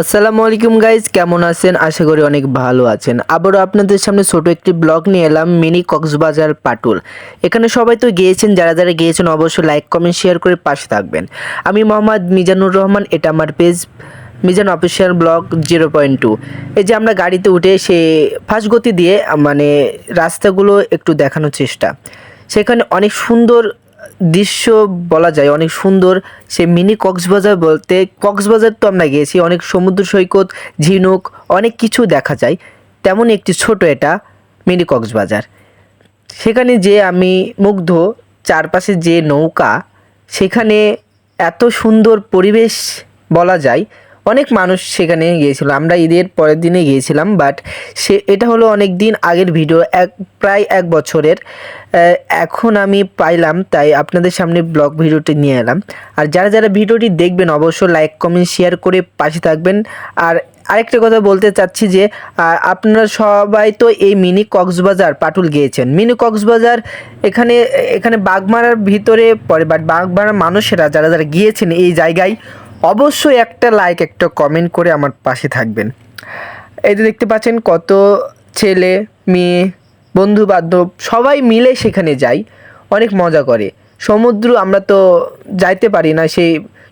আসসালামু আলাইকুম গাইজ, কেমন আছেন? আশা করি অনেক ভালো আছেন। আবারও আপনাদের সামনে ছোট একটি ব্লগ নিয়ে এলাম, মিনি কক্সবাজার পাটুল। এখানে সবাই তো গিয়েছেন, যারা যারা গিয়েছেন অবশ্যই লাইক কমেন্ট শেয়ার করে পাশে থাকবেন। আমি মোহাম্মদ মিজানুর রহমান, এটা আমার পেজ মিজান অফিসিয়াল ব্লগ 0.2। এই যে আমরা গাড়িতে উঠে সে ফাস্ট গতি দিয়ে মানে রাস্তাগুলো একটু দেখানোর চেষ্টা। সেখানে অনেক সুন্দর দৃশ্য বলা যায়, অনেক সুন্দর। সে মিনি কক্সবাজার বলতে, কক্সবাজার তো আমরা গিয়েছি, অনেক সমুদ্র সৈকত, ঝিনুক, অনেক কিছু দেখা যায়। তেমন একটি ছোট এটা মিনি কক্সবাজার। সেখানে যে আমি মুগ্ধ, চারপাশে যে নৌকা, সেখানে এত সুন্দর পরিবেশ বলা যায়। অনেক মানুষ সেখানে গিয়েছিল, আমরা ঈদের পরের দিনে গিয়েছিলাম, বাট এটা হলো অনেক দিন আগের ভিডিও, প্রায় 1 বছরের। এখন আমি পাইলাম, তাই আপনাদের সামনে ব্লগ ভিডিওটি নিয়ে এলাম। আর যারা যারা ভিডিওটি দেখবেন অবশ্যই লাইক কমেন্ট শেয়ার করে পাশে থাকবেন। আর আরেকটা কথা বলতে চাচ্ছি যে আপনারা সবাই তো এই মিনি কক্সবাজার পাটুল গিয়েছেন। মিনি কক্সবাজার এখানে এখানে বাগমারার ভিতরে পড়ে, বাট বাগমারার মানুষেরা যারা যারা গিয়েছেন এই জায়গায় অবশ্যই একটা লাইক একটা কমেন্ট করে আমার পাশে থাকবেন। এই যে দেখতে পাচ্ছেন কত ছেলে মেয়ে বন্ধু বান্ধব সবাই মিলে সেখানে যাই, অনেক মজা করে। সমুদ্র আমরা তো যাইতে পারি না, সেই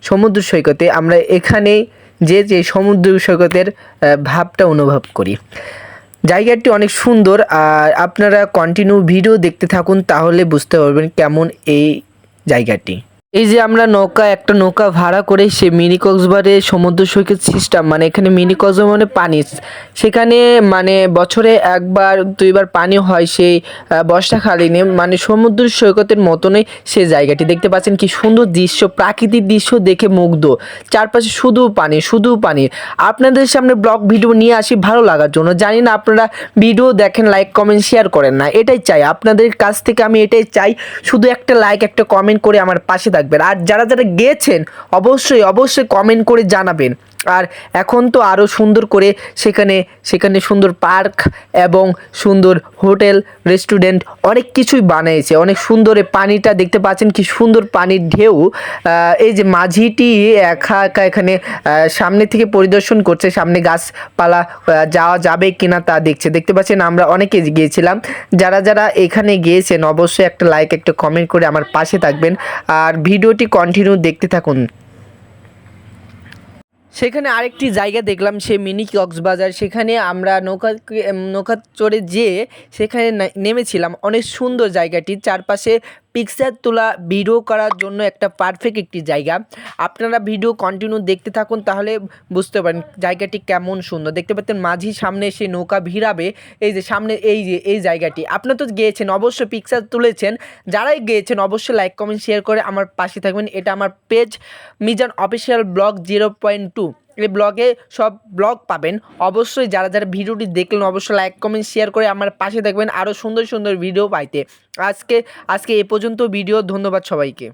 সমুদ্র সৈকতে আমরা এখানেই যে সমুদ্র সৈকতের ভাবটা অনুভব করি। জায়গাটি অনেক সুন্দর, আর আপনারা কন্টিনিউ ভিডিও দেখতে থাকুন, তাহলে বুঝতে পারবেন কেমন এই জায়গাটি। এই যে আমরা একটা নৌকা ভাড়া করে সে মিনি কক্সবাজারে সমুদ্র সৈকত সিস্টেম, মানে এখানে মিনি কক্সবাজার মানে পানি, সেখানে মানে বছরে 1-2বার পানি হয় সেই বর্ষাকালীনে, মানে সমুদ্র সৈকতের মতনই সে জায়গাটি। দেখতে পাচ্ছেন কি সুন্দর দৃশ্য, প্রাকৃতিক দৃশ্য দেখে মুগ্ধ। চারপাশে শুধু পানি শুধু পানি। আপনাদের সামনে ব্লগ ভিডিও নিয়ে আসি ভালো লাগার জন্য। জানি না আপনারা ভিডিও দেখেন, লাইক কমেন্ট শেয়ার করেন না, এটাই চাই আপনাদের কাছ থেকে, আমি এটাই চাই। শুধু একটা লাইক একটা কমেন্ট করে আমার পাশে থাকবেন। আর যারা যারা গিয়েছেন অবশ্যই অবশ্যই কমেন্ট করে জানাবেন। আর এখন তো আরও সুন্দর করে সেখানে সেখানে সুন্দর পার্ক এবং সুন্দর হোটেল রেস্টুরেন্ট অনেক কিছুই বানিয়েছে, অনেক সুন্দর। পানিটা দেখতে পাচ্ছেন কি সুন্দর পানির ঢেউ। এই যে মাঝিটি একা একা এখানে সামনে থেকে পরিদর্শন করছে, সামনে গাছপালা যাওয়া যাবে কিনা তা দেখছে। দেখতে পাচ্ছেন আমরা অনেকে গিয়েছিলাম। যারা যারা এখানে গিয়েছেন অবশ্যই একটা লাইক একটা কমেন্ট করে আমার পাশে থাকবেন, আর ভিডিওটি কন্টিনিউ দেখতে থাকুন। সেখানে আরেকটি জায়গা দেখলাম, সে মিনি কক্সবাজার। সেখানে আমরা নৌকা চড়ে যেয়ে সেখানে নেমেছিলাম। অনেক সুন্দর জায়গাটি, চারপাশে পিকচার তোলা ভিডিও করার জন্য একটা পারফেক্ট একটি জায়গা। আপনারা ভিডিও কন্টিনিউ দেখতে থাকুন, তাহলে বুঝতে পারেন জায়গাটি কেমন সুন্দর। দেখতে পাচ্ছেন মাঝি সামনে এসে নৌকা ভিড়াবে, এই যে সামনে এই জায়গাটি। আপনারা তো গিয়েছেন অবশ্যই পিকচার তুলেছেন, যারাই গিয়েছেন অবশ্যই লাইক কমেন্ট শেয়ার করে আমার পাশে থাকবেন। এটা আমার পেজ মিজান অফিসিয়াল ব্লগ 0.2। এই ব্লগে সব ব্লগ পাবেন। অবশ্যই যারা যারা ভিডিওটি দেখলেন অবশ্যই লাইক কমেন্ট শেয়ার করে আমার পাশে থাকবেন আরও সুন্দর সুন্দর ভিডিও পাইতে। আজকে এ পর্যন্ত ভিডিও। ধন্যবাদ সবাইকে।